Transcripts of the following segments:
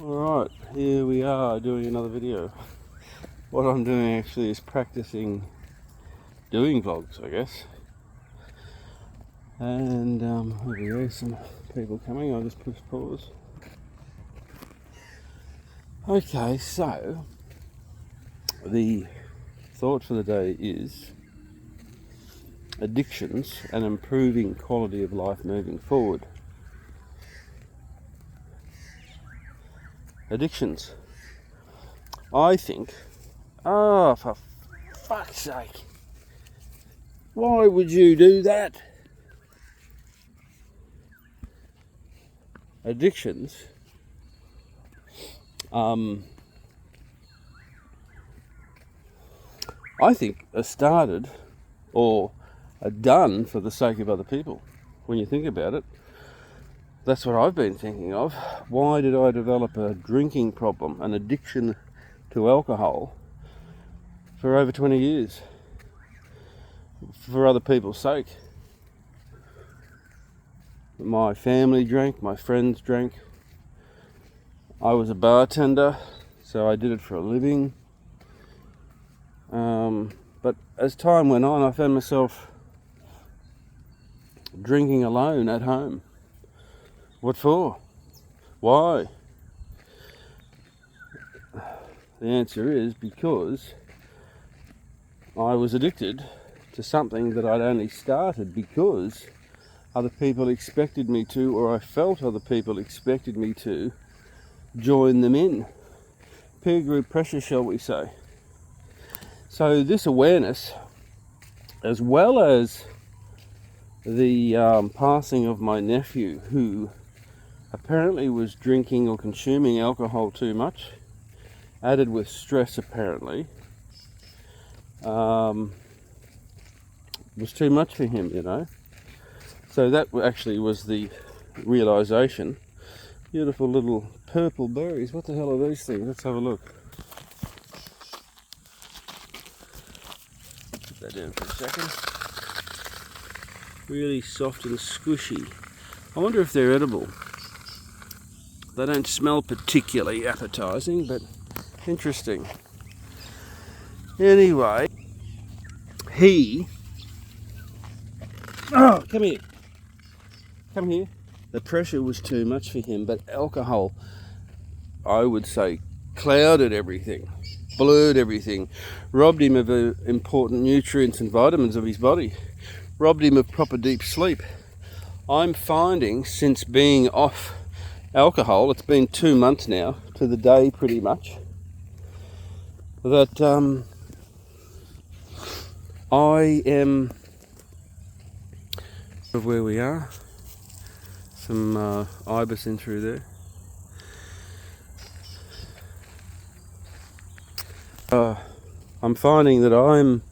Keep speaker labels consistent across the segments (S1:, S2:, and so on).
S1: Alright, here we are doing another video. What I'm doing actually is practicing doing vlogs, I guess. And over there, some people coming. I'll just push pause. Okay, so the thought for the day is addictions and improving quality of life moving forward. Addictions. I think, for fuck's sake, why would you do that? Addictions, I think are started or are done for the sake of other people. When you think about it, that's what I've been thinking of. Why did I develop a drinking problem, an addiction to alcohol for over 20 years? For other people's sake. My family drank, my friends drank. I was a bartender, so I did it for a living. But as time went on, I found myself drinking alone at home. What for? Why? The answer is because I was addicted to something that I'd only started because other people expected me to, or I felt other people expected me to join them in. Peer group pressure, shall we say. So this awareness, as well as the passing of my nephew, who apparently was drinking or consuming alcohol too much, added with stress apparently, was too much for him, you know. So that actually was the realization. Beautiful little purple berries. What the hell are these things? Let's have a look. Put that down for a second. Really soft and squishy. I wonder if they're edible. They don't smell particularly appetizing, but interesting. Anyway, come here. Come here. The pressure was too much for him, but alcohol, I would say, clouded everything, blurred everything, robbed him of important nutrients and vitamins of his body, robbed him of proper deep sleep. I'm finding, since being off alcohol, it's been 2 months now, to the day pretty much, that I am of where we are. Some ibis in through there. I'm finding that I'm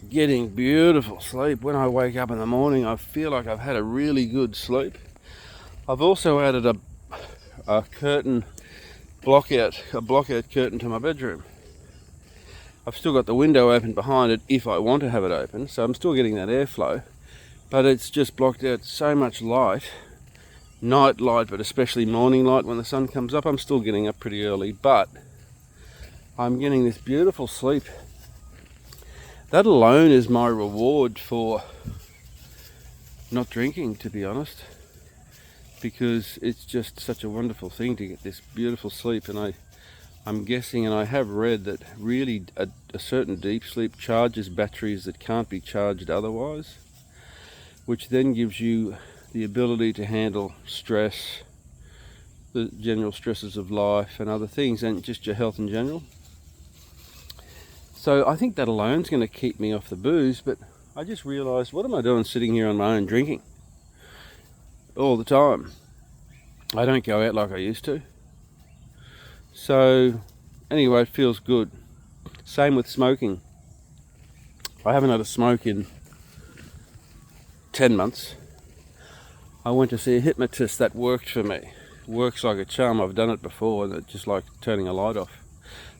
S1: getting beautiful sleep. When I wake up in the morning, I feel like I've had a really good sleep. I've also added a curtain blockout curtain to my bedroom. I've still got the window open behind it if I want to have it open, so I'm still getting that airflow, but it's just blocked out so much light, night light, but especially morning light when the sun comes up. I'm still getting up pretty early, but I'm getting this beautiful sleep. That alone is my reward for not drinking, to be honest, because it's just such a wonderful thing to get this beautiful sleep. And I'm guessing, and I have read, that really a certain deep sleep charges batteries that can't be charged otherwise, which then gives you the ability to handle stress, the general stresses of life and other things, and just your health in general. So I think that alone is going to keep me off the booze, but I just realised, what am I doing sitting here on my own drinking all the time? I don't go out like I used to. So anyway, it feels good. Same with smoking. I haven't had a smoke in 10 months. I went to see a hypnotist. That worked for me. Works like a charm. I've done it before, and it's just like turning a light off.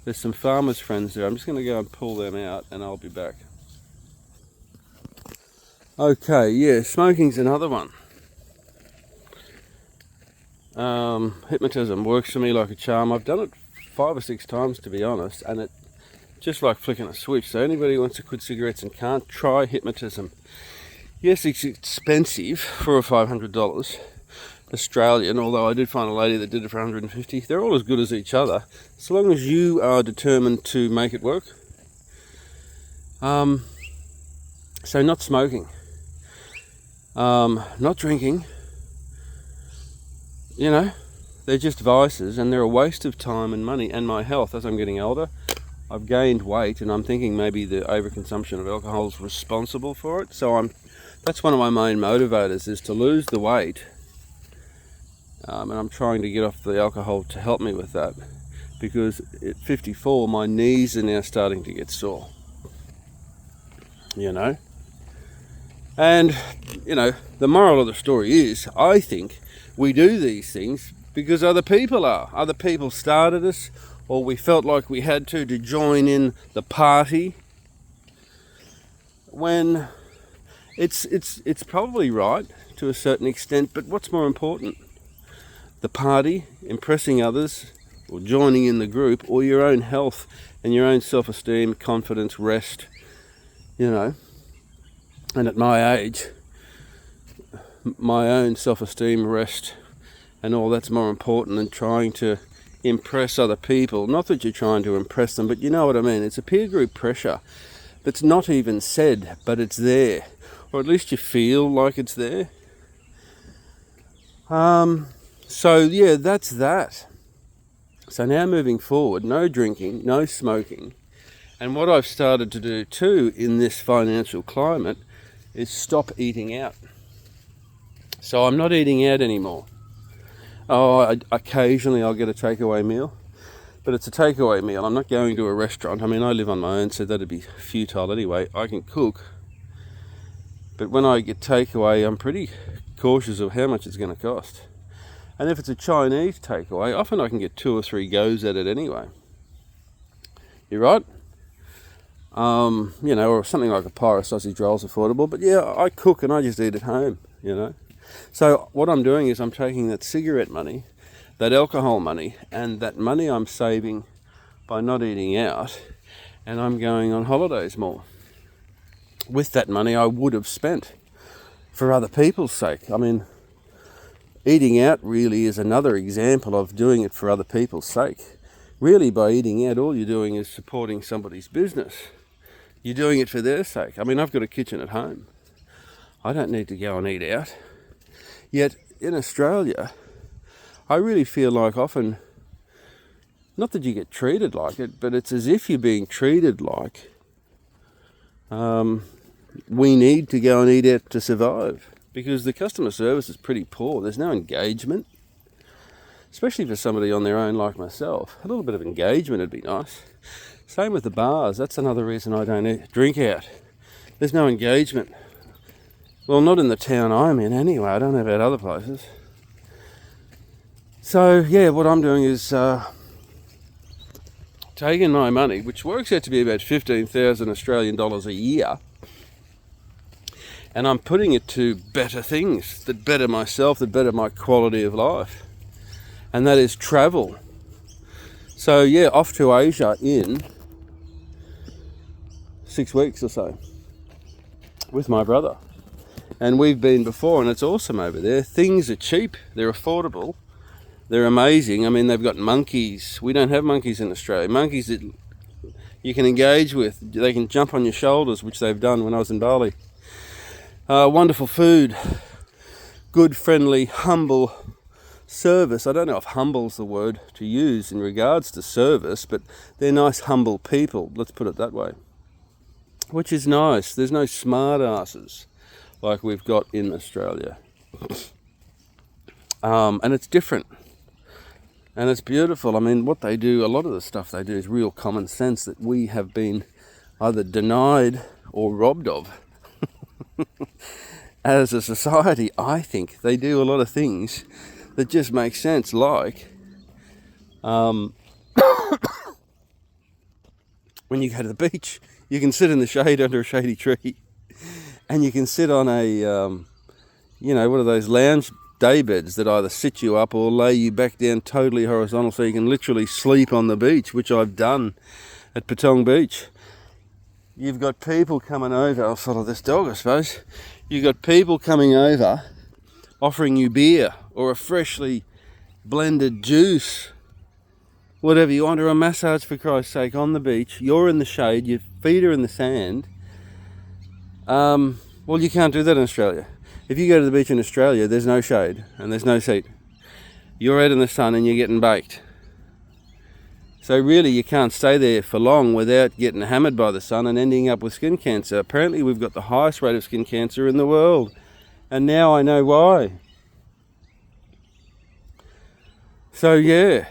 S1: There's some farmers' friends there. I'm just going to go and pull them out, and I'll be back. Okay, yeah, smoking's another one. Hypnotism works for me like a charm. I've done it 5 or 6 times, to be honest, and it just like flicking a switch. So anybody who wants to quit cigarettes and can't, try hypnotism. Yes, it's expensive for $500 Australian, although I did find a lady that did it for 150. They're all as good as each other, so long as you are determined to make it work. So not smoking, not drinking, you know, they're just vices, and they're a waste of time and money and my health. As I'm getting older, I've gained weight, and I'm thinking maybe the overconsumption of alcohol is responsible for it. So that's one of my main motivators, is to lose the weight, and I'm trying to get off the alcohol to help me with that, because at 54 my knees are now starting to get sore, you know. And you know, the moral of the story is, I think we do these things because other people started us, or we felt like we had to join in the party, when it's probably right to a certain extent. But what's more important, the party, impressing others, or joining in the group, or your own health and your own self-esteem, confidence, rest, you know? And at my age, my own self-esteem, rest, and all that's more important than trying to impress other people. Not that you're trying to impress them, but you know what I mean. It's a peer group pressure that's not even said, but it's there, or at least you feel like it's there. So yeah, that's that. So now moving forward, no drinking, no smoking. And what I've started to do too in this financial climate is stop eating out. So I'm not eating out anymore. Occasionally I'll get a takeaway meal, but it's a takeaway meal. I'm not going to a restaurant. I mean, I live on my own, so that'd be futile anyway. I can cook, but when I get takeaway, I'm pretty cautious of how much it's going to cost. And if it's a Chinese takeaway, often I can get 2 or 3 goes at it anyway. You're right? You know, or something like a pie or sausage roll's affordable. But yeah, I cook and I just eat at home, you know. So what I'm doing is I'm taking that cigarette money, that alcohol money, and that money I'm saving by not eating out, and I'm going on holidays more. With that money I would have spent for other people's sake. I mean, eating out really is another example of doing it for other people's sake. Really, by eating out, all you're doing is supporting somebody's business. You're doing it for their sake. I mean, I've got a kitchen at home. I don't need to go and eat out. Yet in Australia, I really feel like often, not that you get treated like it, but it's as if you're being treated like we need to go and eat out to survive, because the customer service is pretty poor. There's no engagement, especially for somebody on their own like myself. A little bit of engagement would be nice. Same with the bars. That's another reason I don't drink out. There's no engagement. Well, not in the town I'm in anyway. I don't know about other places. So yeah, what I'm doing is taking my money, which works out to be about 15,000 Australian dollars a year, and I'm putting it to better things that better myself, that better my quality of life, and that is travel. So yeah, off to Asia in 6 weeks or so with my brother. And we've been before, and it's awesome over there. Things are cheap, they're affordable, they're amazing. I mean, they've got monkeys. We don't have monkeys in Australia. Monkeys that you can engage with. They can jump on your shoulders, which they've done when I was in Bali. Wonderful food, good, friendly, humble service. I don't know if humble's the word to use in regards to service, but they're nice, humble people, let's put it that way. Which is nice. There's no smart asses like we've got in Australia. And it's different. And it's beautiful. I mean, what they do, a lot of the stuff they do is real common sense that we have been either denied or robbed of. As a society, I think they do a lot of things that just make sense, like when you go to the beach, you can sit in the shade under a shady tree, and you can sit on a, what are those lounge day beds that either sit you up or lay you back down totally horizontal so you can literally sleep on the beach, which I've done at Patong Beach. You've got people coming over, I'll follow this dog I suppose, you've got people coming over offering you beer or a freshly blended juice, whatever you want, or a massage for Christ's sake on the beach. You're in the shade, your feet are in the sand. Well, you can't do that in Australia. If you go to the beach in Australia, there's no shade and there's no seat. You're out in the sun and you're getting baked. So really you can't stay there for long without getting hammered by the sun and ending up with skin cancer. Apparently we've got the highest rate of skin cancer in the world. And now I know why. So yeah,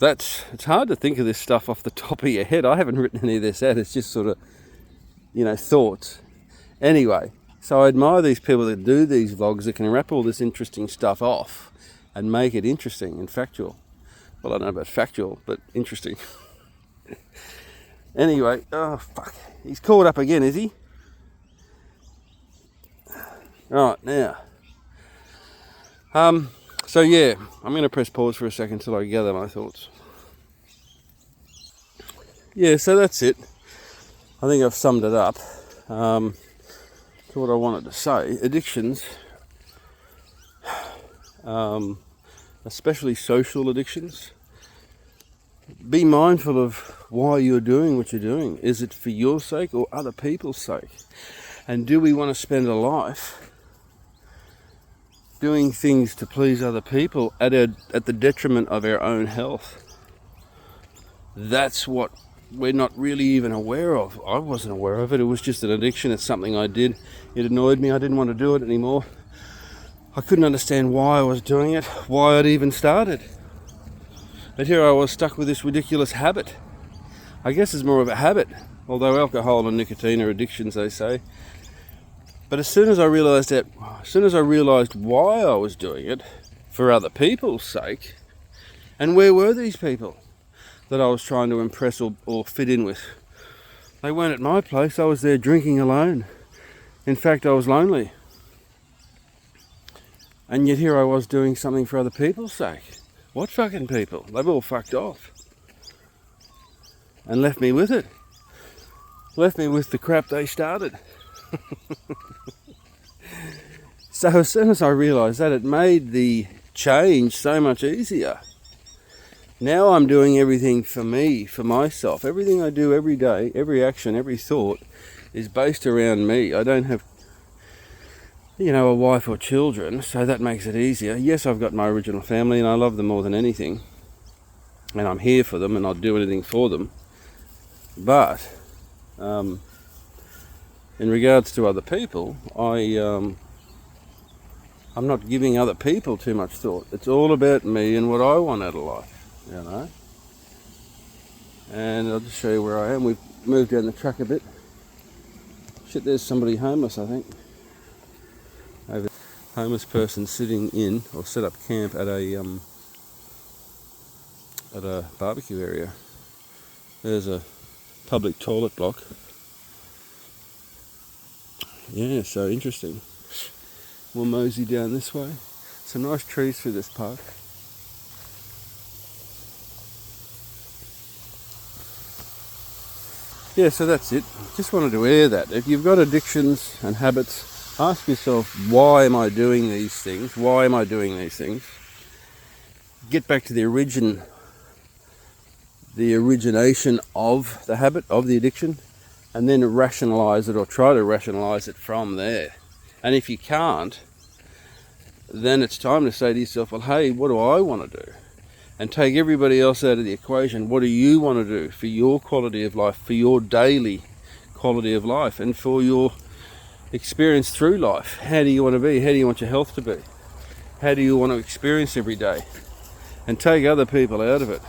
S1: it's hard to think of this stuff off the top of your head. I haven't written any of this out. It's just sort of, thoughts. Anyway, so I admire these people that do these vlogs that can wrap all this interesting stuff off and make it interesting and factual. Well, I don't know about factual, but interesting. Anyway, oh fuck, he's caught up again, is he? Right, now. So yeah, I'm going to press pause for a second till I gather my thoughts. Yeah, so that's it. I think I've summed it up. To what I wanted to say. Addictions, especially social addictions. Be mindful of why you're doing what you're doing. Is it for your sake or other people's sake? And do we want to spend a life doing things to please other people at the detriment of our own health? That's what we're not really even aware of. I wasn't aware of it. It was just an addiction. It's something I did. It annoyed me. I didn't want to do it anymore. I couldn't understand why I was doing it, why I'd even started. But here I was stuck with this ridiculous habit. I guess it's more of a habit, although alcohol and nicotine are addictions, they say. But as soon as I realised why I was doing it, for other people's sake, and where were these people that I was trying to impress or fit in with? They weren't at my place. I was there drinking alone. In fact, I was lonely. And yet here I was doing something for other people's sake. What fucking people? They've all fucked off. And left me with it. Left me with the crap they started. So as soon as I realised that, it made the change so much easier. Now I'm doing everything for me, for myself. Everything I do every day, every action, every thought is based around me. I don't have, a wife or children, so that makes it easier. Yes, I've got my original family and I love them more than anything. And I'm here for them and I'll do anything for them. But in regards to other people, I'm not giving other people too much thought. It's all about me and what I want out of life, And I'll just show you where I am. We've moved down the track a bit. Shit, there's somebody homeless, I think. Over homeless person sitting in or set up camp at a barbecue area. There's a public toilet block. Yeah, so interesting. We'll mosey down this way. Some nice trees through this park. Yeah, so that's it. Just wanted to air that. If you've got addictions and habits, ask yourself, why am I doing these things? Why am I doing these things? Get back to the origination of the habit, of the addiction, and then rationalise it or try to rationalise it from there. And if you can't, then it's time to say to yourself, well, hey, what do I want to do? And take everybody else out of the equation. What do you want to do for your quality of life, for your daily quality of life, and for your experience through life? How do you want to be? How do you want your health to be? How do you want to experience every day? And take other people out of it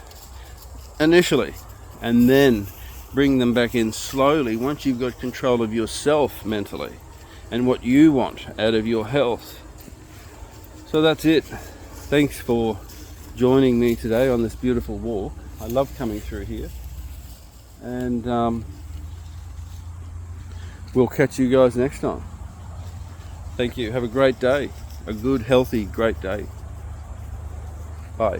S1: initially, and then bring them back in slowly once you've got control of yourself mentally and what you want out of your health. So that's it. Thanks for joining me today on this beautiful walk. I love coming through here, and we'll catch you guys next time. Thank you. Have a great day. A good, healthy, great day. Bye.